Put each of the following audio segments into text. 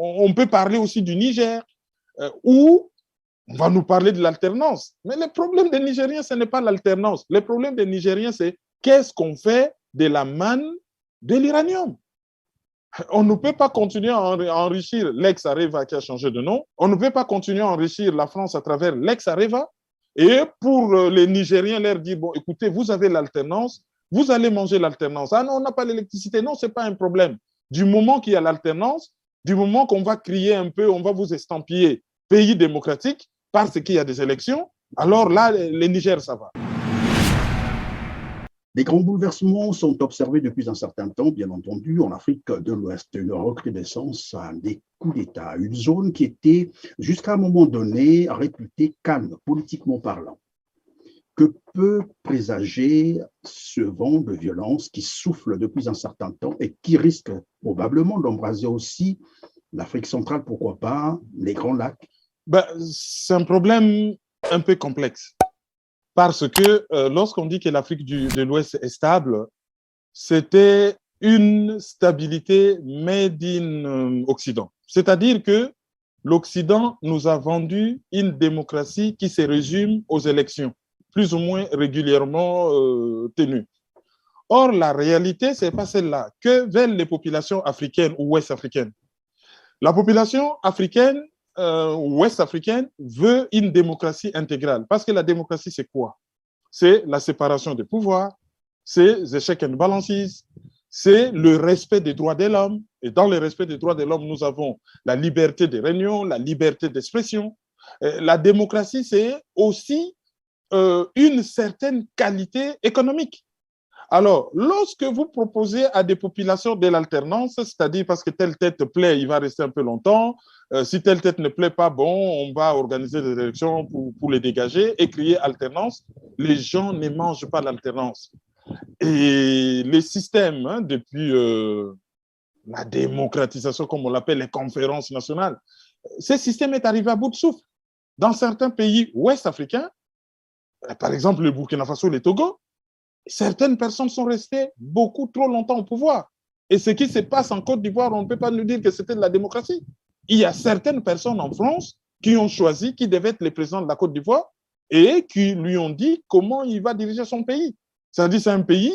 On peut parler aussi du Niger, où on va nous parler de l'alternance. Mais le problème des Nigériens, ce n'est pas l'alternance. Le problème des Nigériens, c'est qu'est-ce qu'on fait de la manne de l'uranium. On ne peut pas continuer à enrichir l'ex-Areva qui a changé de nom. On ne peut pas continuer à enrichir la France à travers l'ex-Areva. Et pour les Nigériens, leur dire, bon, écoutez, vous avez l'alternance, vous allez manger l'alternance. Ah non, on n'a pas l'électricité. Non, ce n'est pas un problème. Du moment qu'il y a l'alternance, du moment qu'on va crier un peu, on va vous estampiller pays démocratique parce qu'il y a des élections, alors là, les Niger, ça va. Des grands bouleversements sont observés depuis un certain temps, bien entendu, en Afrique de l'Ouest. Une recrudescence des coups d'État, une zone qui était, jusqu'à un moment donné, réputée calme, politiquement parlant. Que peut présager ce vent de violence qui souffle depuis un certain temps et qui risque probablement d'embraser aussi l'Afrique centrale, pourquoi pas, les Grands Lacs? C'est un problème un peu complexe. Parce que lorsqu'on dit que l'Afrique de l'Ouest est stable, c'était une stabilité made in Occident. C'est-à-dire que l'Occident nous a vendu une démocratie qui se résume aux élections, plus ou moins régulièrement tenues. Or, la réalité, ce n'est pas celle-là. Que veulent les populations africaines ou ouest-africaines? La population africaine ouest-africaine veut une démocratie intégrale. Parce que la démocratie, c'est quoi? C'est la séparation des pouvoirs, c'est les checks and balances, c'est le respect des droits de l'homme. Et dans le respect des droits de l'homme, nous avons la liberté de réunion, la liberté d'expression. La démocratie, c'est aussi une certaine qualité économique. Alors, lorsque vous proposez à des populations de l'alternance, c'est-à-dire parce que telle tête plaît, il va rester un peu longtemps, si telle tête ne plaît pas, bon, on va organiser des élections pour les dégager et crier alternance, les gens ne mangent pas l'alternance. Et les systèmes, hein, depuis la démocratisation, comme on l'appelle, les conférences nationales, ce système est arrivé à bout de souffle. Dans certains pays ouest-africains, par exemple le Burkina Faso, le Togo, certaines personnes sont restées beaucoup trop longtemps au pouvoir. Et ce qui se passe en Côte d'Ivoire, on ne peut pas nous dire que c'était de la démocratie. Il y a certaines personnes en France qui ont choisi qui devaient être les présidents de la Côte d'Ivoire et qui lui ont dit comment il va diriger son pays. C'est-à-dire c'est un pays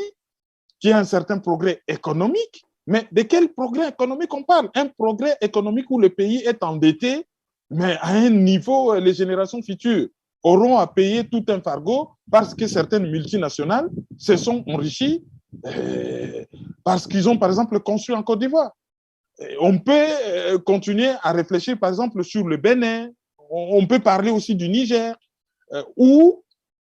qui a un certain progrès économique, mais de quel progrès économique on parle? Un progrès économique où le pays est endetté, mais à un niveau, les générations futures auront à payer tout un fardeau parce que certaines multinationales se sont enrichies parce qu'ils ont, par exemple, construit en Côte d'Ivoire. On peut continuer à réfléchir, par exemple, sur le Bénin. On peut parler aussi du Niger, où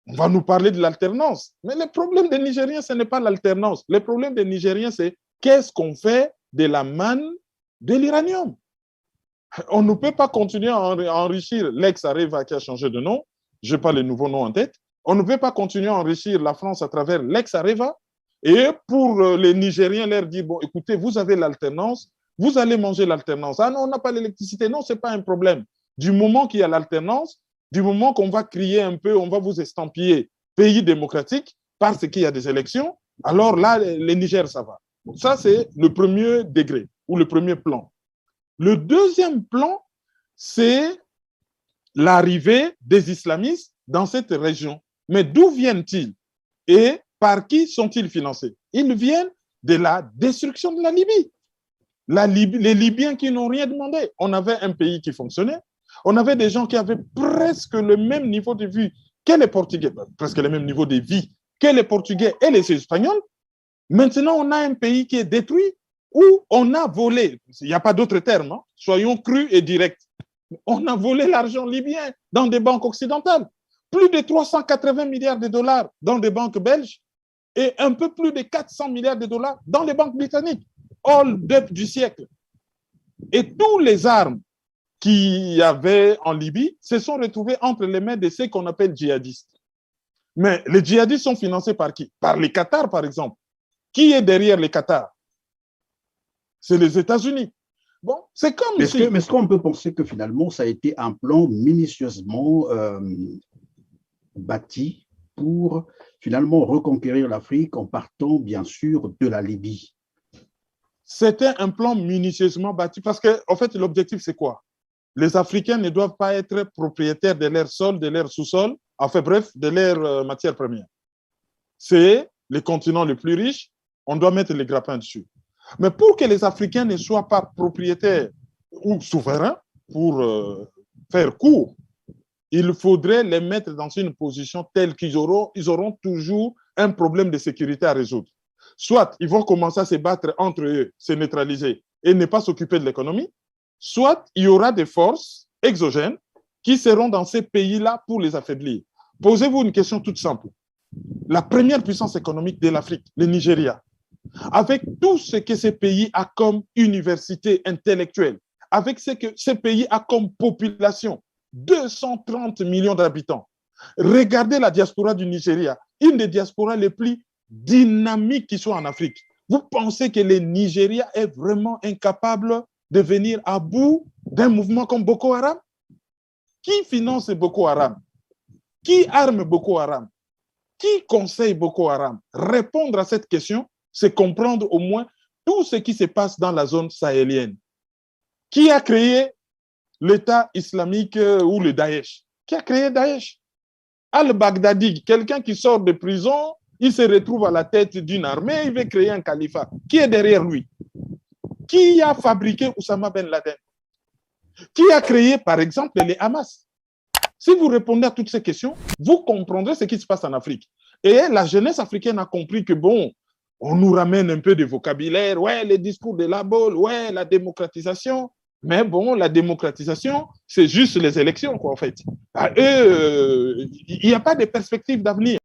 on va nous parler de l'alternance. Mais le problème des Nigériens, ce n'est pas l'alternance. Le problème des Nigériens, c'est qu'est-ce qu'on fait de la manne de l'uranium? On ne peut pas continuer à enrichir l'ex-Areva qui a changé de nom. Je n'ai pas le nouveau nom en tête. On ne peut pas continuer à enrichir la France à travers l'ex-Areva. Et pour les Nigériens, leur dire, bon, écoutez, vous avez l'alternance, vous allez manger l'alternance. Ah non, on n'a pas l'électricité. Non, ce n'est pas un problème. Du moment qu'il y a l'alternance, du moment qu'on va crier un peu, on va vous estampiller pays démocratique parce qu'il y a des élections, alors là, les Niger, ça va. Ça, c'est le premier degré ou le premier plan. Le deuxième plan, c'est l'arrivée des islamistes dans cette région. Mais d'où viennent-ils et par qui sont-ils financés? Ils viennent de la destruction de la Libye. Les Libyens qui n'ont rien demandé. On avait un pays qui fonctionnait. On avait des gens qui avaient presque le même niveau de vie que les Portugais, presque le même niveau de vie que les Portugais et les Espagnols. Maintenant, on a un pays qui est détruit où on a volé, il n'y a pas d'autre terme, hein, soyons crus et directs, on a volé l'argent libyen dans des banques occidentales. Plus de 380 milliards de dollars dans des banques belges et un peu plus de 400 milliards de dollars dans les banques britanniques. All debt du siècle. Et tous les armes qu'il y avait en Libye se sont retrouvées entre les mains de ceux qu'on appelle djihadistes. Mais les djihadistes sont financés par qui? Par les Qatars, par exemple. Qui est derrière les Qatars? C'est les États-Unis. Bon, c'est comme mais est-ce qu'on peut penser que finalement, ça a été un plan minutieusement bâti pour finalement reconquérir l'Afrique en partant, bien sûr, de la Libye? C'était un plan minutieusement bâti parce que, en fait, l'objectif, c'est quoi? Les Africains ne doivent pas être propriétaires de leur sol, de leur sous-sol, enfin bref, de leurs matières premières. C'est les continents les plus riches, on doit mettre les grappins dessus. Mais pour que les Africains ne soient pas propriétaires ou souverains, pour faire court, il faudrait les mettre dans une position telle qu'ils auront toujours un problème de sécurité à résoudre. Soit ils vont commencer à se battre entre eux, se neutraliser et ne pas s'occuper de l'économie, soit il y aura des forces exogènes qui seront dans ces pays-là pour les affaiblir. Posez-vous une question toute simple. La première puissance économique de l'Afrique, le Nigeria, avec tout ce que ce pays a comme université intellectuelle, avec ce que ce pays a comme population, 230 millions d'habitants. Regardez la diaspora du Nigeria, une des diasporas les plus dynamiques qui soit en Afrique. Vous pensez que le Nigeria est vraiment incapable de venir à bout d'un mouvement comme Boko Haram? Qui finance Boko Haram? Qui arme Boko Haram? Qui conseille Boko Haram? Répondre à cette question, c'est comprendre au moins tout ce qui se passe dans la zone sahélienne. Qui a créé l'État islamique ou le Daesh? Qui a créé Daesh? Al-Baghdadi, quelqu'un qui sort de prison, il se retrouve à la tête d'une armée, il veut créer un califat. Qui est derrière lui? Qui a fabriqué Oussama Ben Laden? Qui a créé, par exemple, les Hamas? Si vous répondez à toutes ces questions, vous comprendrez ce qui se passe en Afrique. Et la jeunesse africaine a compris que, bon, on nous ramène un peu de vocabulaire, ouais, les discours de la bolle, ouais, la démocratisation. Mais bon, la démocratisation, c'est juste les élections, quoi, en fait. Il n'y a pas de perspective d'avenir.